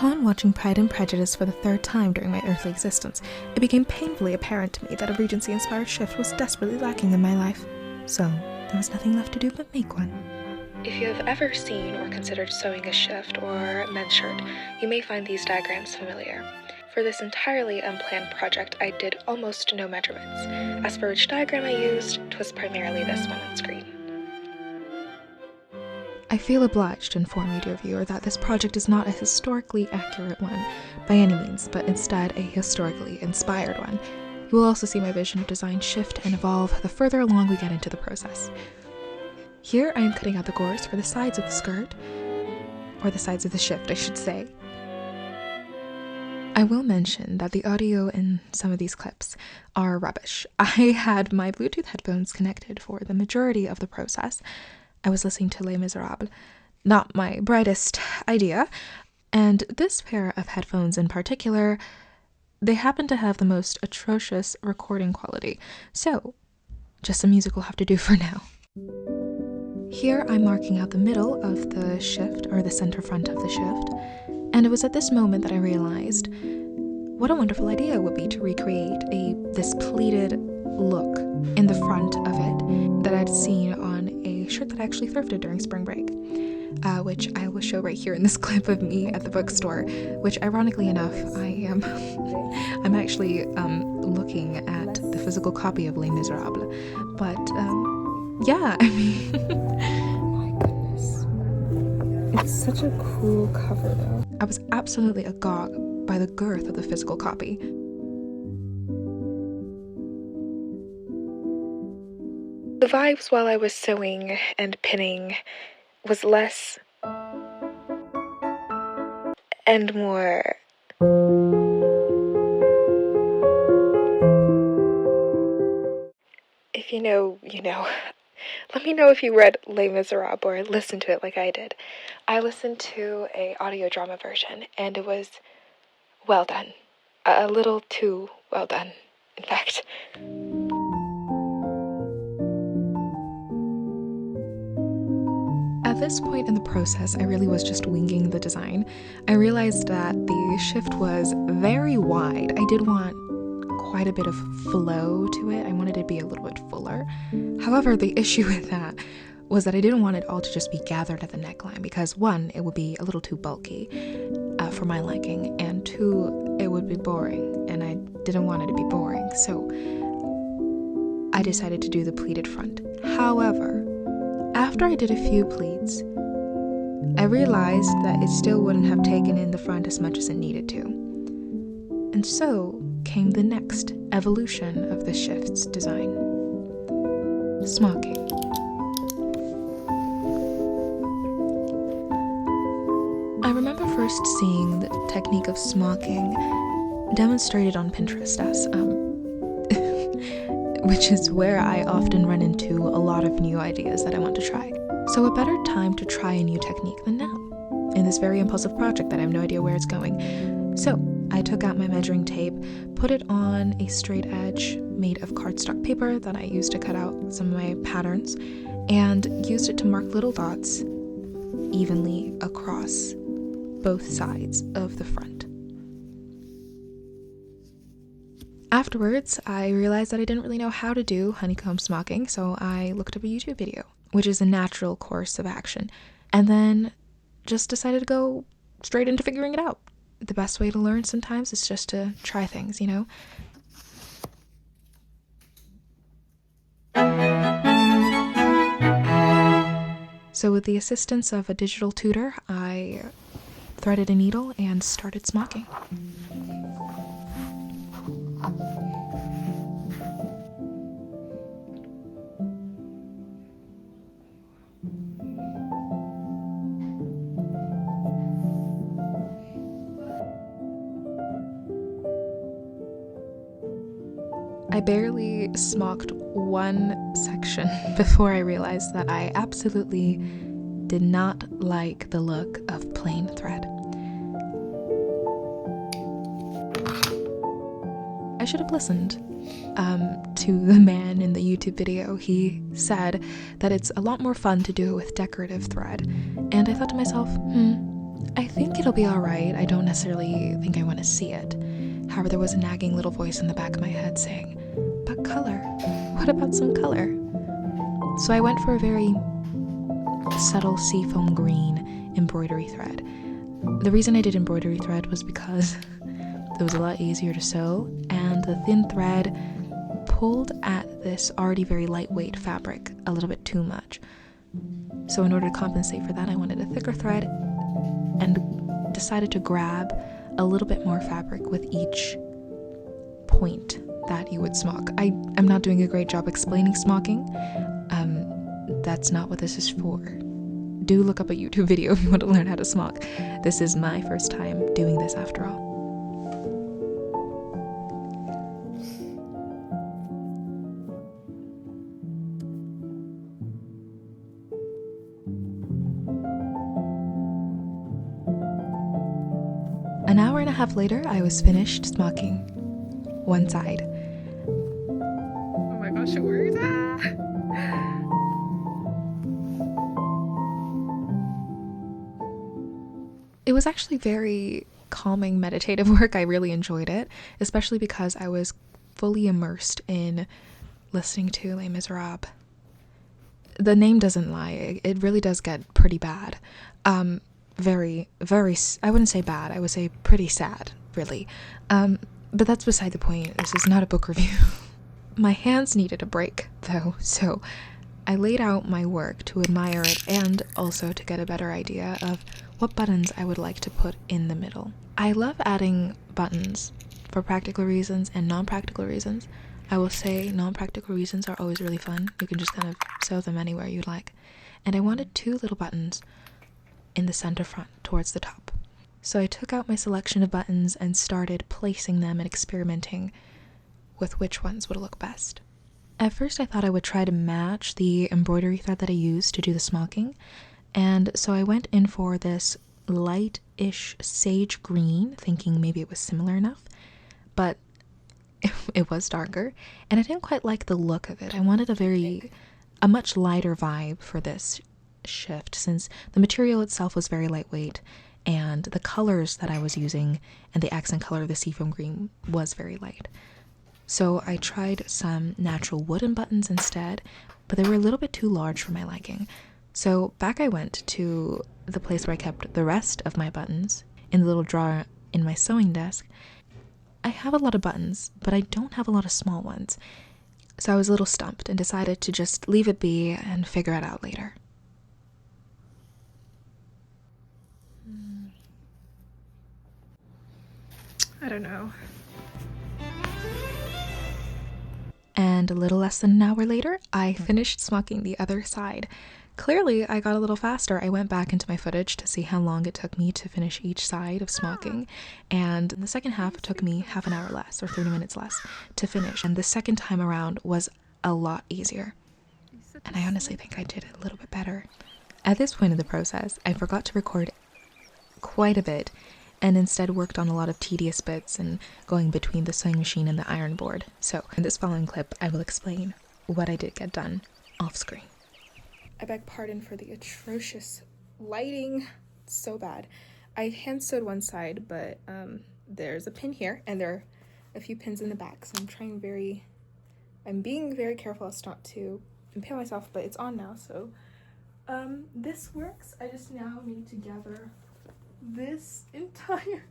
Upon watching Pride and Prejudice for the third time during my earthly existence, it became painfully apparent to me that a Regency-inspired shift was desperately lacking in my life. So, there was nothing left to do but make one. If you have ever seen or considered sewing a shift or men's shirt, you may find these diagrams familiar. For this entirely unplanned project, I did almost no measurements. As for which diagram I used, 'twas primarily this one on screen. I feel obliged to inform you, dear viewer, that this project is not a historically accurate one by any means, but instead a historically inspired one. You will also see my vision of design shift and evolve the further along we get into the process. Here I am cutting out the gores for the sides of the skirt, or the sides of the shift, I should say. I will mention that the audio in some of these clips are rubbish. I had my Bluetooth headphones connected for the majority of the process. I was listening to Les Miserables, not my brightest idea, and this pair of headphones in particular, they happen to have the most atrocious recording quality, so just some music will have to do for now. Here I'm marking out the middle of the shift, or the center front of the shift, and it was at this moment that I realized what a wonderful idea it would be to recreate this pleated look in the front of it that I'd seen on a shirt that I actually thrifted during spring break, which I will show right here in this clip of me at the bookstore, which ironically enough, I'm actually looking at the physical copy of Les Miserables, but yeah, I mean, my goodness, it's such a cool cover though. I was absolutely agog by the girth of the physical copy. The vibes while I was sewing and pinning was less and more if you know, you know. Let me know if you read Les Miserables or listened to it like I did. I listened to a audio drama version and it was well done. A little too well done, in fact. At this point in the process, I really was just winging the design. I realized that the shift was very wide. I did want quite a bit of flow to it. I wanted it to be a little bit fuller. However, the issue with that was that I didn't want it all to just be gathered at the neckline because one, it would be a little too bulky for my liking, and two, it would be boring, and I didn't want it to be boring, so I decided to do the pleated front. However, after I did a few pleats, I realized that it still wouldn't have taken in the front as much as it needed to. And so came the next evolution of the shift's design. Smocking. I remember first seeing the technique of smocking demonstrated on Pinterest as which is where I often run into a lot of new ideas that I want to try. So a better time to try a new technique than now, in this very impulsive project that I have no idea where it's going. So I took out my measuring tape, put it on a straight edge made of cardstock paper that I used to cut out some of my patterns, and used it to mark little dots evenly across both sides of the front. Afterwards, I realized that I didn't really know how to do honeycomb smocking, so I looked up a YouTube video, which is a natural course of action, and then just decided to go straight into figuring it out. The best way to learn sometimes is just to try things, you know? So with the assistance of a digital tutor, I threaded a needle and started smocking. I barely smocked one section before I realized that I absolutely did not like the look of plain thread. I should have listened to the man in the YouTube video. He said that it's a lot more fun to do it with decorative thread, and I thought to myself, I think it'll be alright. I don't necessarily think I want to see it. However, there was a nagging little voice in the back of my head saying, but color? What about some color? So I went for a very subtle seafoam green embroidery thread. The reason I did embroidery thread was because it was a lot easier to sew, and the thin thread pulled at this already very lightweight fabric a little bit too much. So in order to compensate for that, I wanted a thicker thread and decided to grab a little bit more fabric with each point that you would smock. I'm not doing a great job explaining smocking. That's not what this is for. Do look up a YouTube video if you want to learn how to smock. This is my first time doing this after all. An hour and a half later, I was finished smocking one side. Oh my gosh, it worked! It was actually very calming, meditative work. I really enjoyed it, especially because I was fully immersed in listening to Les Miserables. The name doesn't lie. It really does get pretty bad. Very, I wouldn't say bad. I would say pretty sad, really. But that's beside the point. This is not a book review. My hands needed a break, though, so I laid out my work to admire it and also to get a better idea of what buttons I would like to put in the middle. I love adding buttons for practical reasons and non-practical reasons. I will say non-practical reasons are always really fun. You can just kind of sew them anywhere you like. And I wanted 2 little buttons in the center front towards the top. So I took out my selection of buttons and started placing them and experimenting with which ones would look best. At first I thought I would try to match the embroidery thread that I used to do the smocking, and so I went in for this light-ish sage green, thinking maybe it was similar enough, but it was darker, and I didn't quite like the look of it. I wanted a much lighter vibe for this shift, since the material itself was very lightweight, and the colors that I was using and the accent color of the seafoam green was very light. So I tried some natural wooden buttons instead, but they were a little bit too large for my liking. So back I went to the place where I kept the rest of my buttons, in the little drawer in my sewing desk. I have a lot of buttons, but I don't have a lot of small ones. So I was a little stumped and decided to just leave it be and figure it out later. I don't know. And a little less than an hour later, I finished smocking the other side. Clearly, I got a little faster. I went back into my footage to see how long it took me to finish each side of smocking, and the second half took me half an hour less, or 30 minutes less, to finish. And the second time around was a lot easier. And I honestly think I did it a little bit better. At this point in the process, I forgot to record quite a bit, and instead worked on a lot of tedious bits and going between the sewing machine and the iron board. So in this following clip, I will explain what I did get done off screen. I beg pardon for the atrocious lighting. It's so bad. I hand sewed one side, but there's a pin here, and there are a few pins in the back, so I'm being very careful as not to impale myself, but it's on now, so this works. I just now need to gather this entire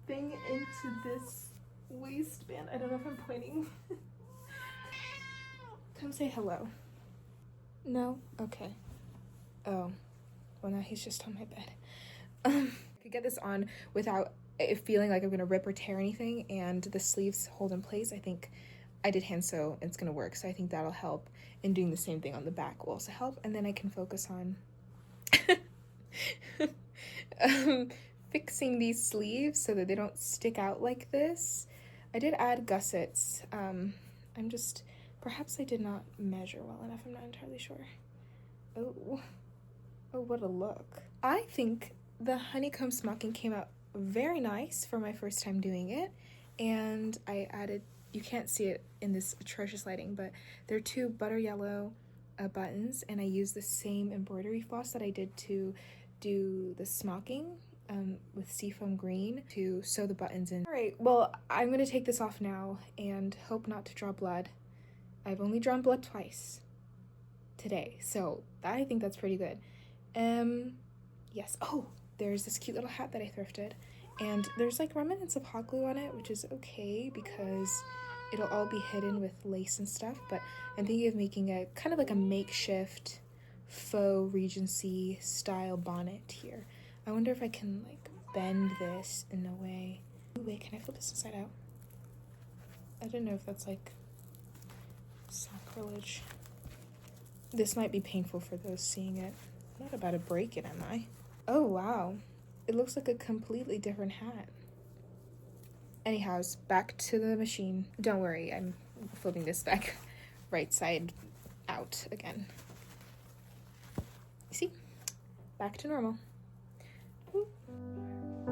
thing into this waistband. I don't know if I'm pointing. Come say hello. No? Okay. Oh. Well, now he's just on my bed. I could get this on without it feeling like I'm going to rip or tear anything, and the sleeves hold in place. I think I did hand sew, and it's going to work, so I think that'll help, and doing the same thing on the back will also help, and then I can focus on fixing these sleeves so that they don't stick out like this. I did add gussets. Perhaps I did not measure well enough. I'm not entirely sure. Oh, what a look. I think the honeycomb smocking came out very nice for my first time doing it, and I added, you can't see it in this atrocious lighting, but there are 2 butter yellow buttons, and I used the same embroidery floss that I did to do the smocking with seafoam green to sew the buttons in. All right, well, I'm gonna take this off now and hope not to draw blood. I've only drawn blood twice today, so I think that's pretty good. Yes, oh, there's this cute little hat that I thrifted, and there's like remnants of hot glue on it, which is okay because it'll all be hidden with lace and stuff, but I'm thinking of making a kind of like a makeshift faux Regency style bonnet here. I wonder if I can like bend this in a way. Ooh, wait, can I flip this inside out? I don't know if that's like sacrilege. This might be painful for those seeing it. I'm not about to break it, am I? Oh wow, it looks like a completely different hat. Anyhows, back to the machine. Don't worry, I'm flipping this back right side out again. You see? Back to normal.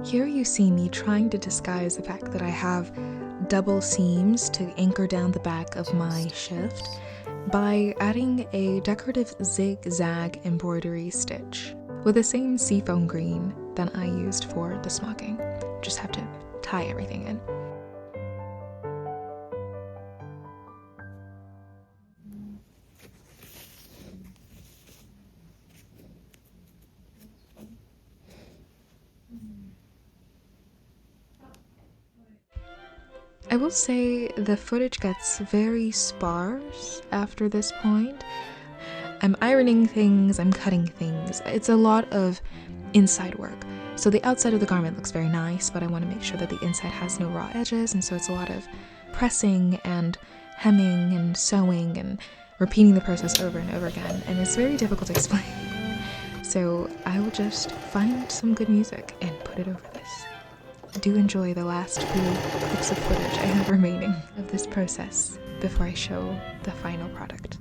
Here you see me trying to disguise the fact that I have double seams to anchor down the back of my shift by adding a decorative zigzag embroidery stitch with the same seafoam green that I used for the smocking. Just have to tie everything in. I will say the footage gets very sparse after this point. I'm ironing things, I'm cutting things. It's a lot of inside work. So the outside of the garment looks very nice, but I want to make sure that the inside has no raw edges, and so it's a lot of pressing and hemming and sewing and repeating the process over and over again, and it's very difficult to explain. So I will just find some good music and put it over this. Do enjoy the last few clips of footage I have remaining of this process before I show the final product.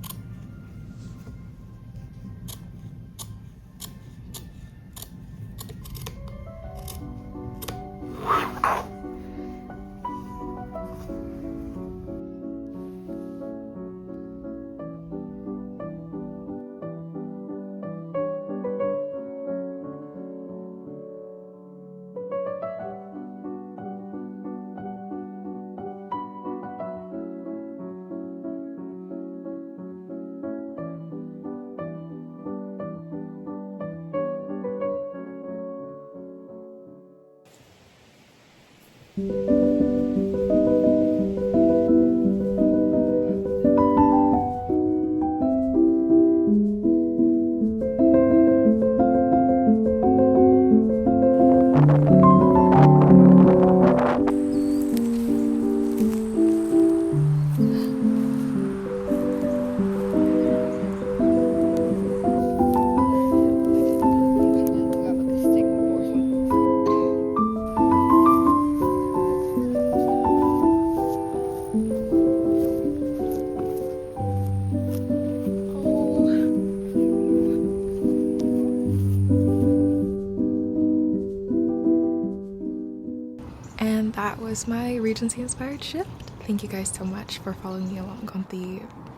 And that was my Regency-inspired shift. Thank you guys so much for following me along on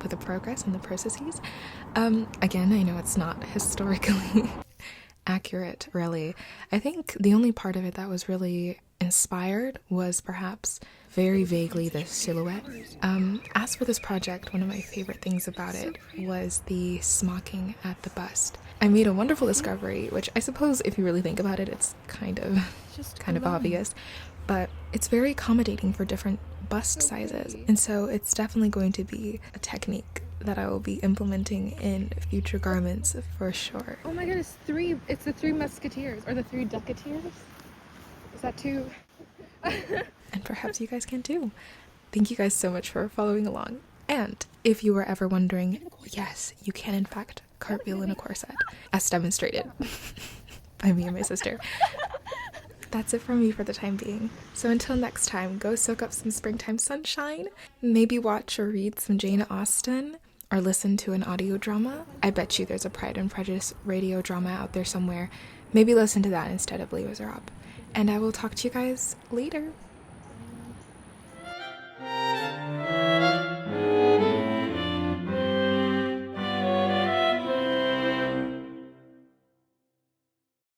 with the progress and the processes. Again, I know it's not historically accurate, really. I think the only part of it that was really inspired was perhaps very vaguely the silhouette. As for this project, one of my favorite things about it was the smocking at the bust. I made a wonderful discovery, which I suppose if you really think about it, it's kind of obvious, but it's very accommodating for different bust sizes, and so it's definitely going to be a technique that I will be implementing in future garments for sure. Oh my goodness, it's the Three Musketeers, or the Three Ducketeers? Is that too? And perhaps you guys can too. Thank you guys so much for following along. And if you were ever wondering, yes, you can in fact cartwheel in a corset, as demonstrated by me and my sister. That's it from me for the time being. So until next time, go soak up some springtime sunshine, maybe watch or read some Jane Austen, or listen to an audio drama. I bet you there's a Pride and Prejudice radio drama out there somewhere. Maybe listen to that instead of Les Miserables. And I will talk to you guys later.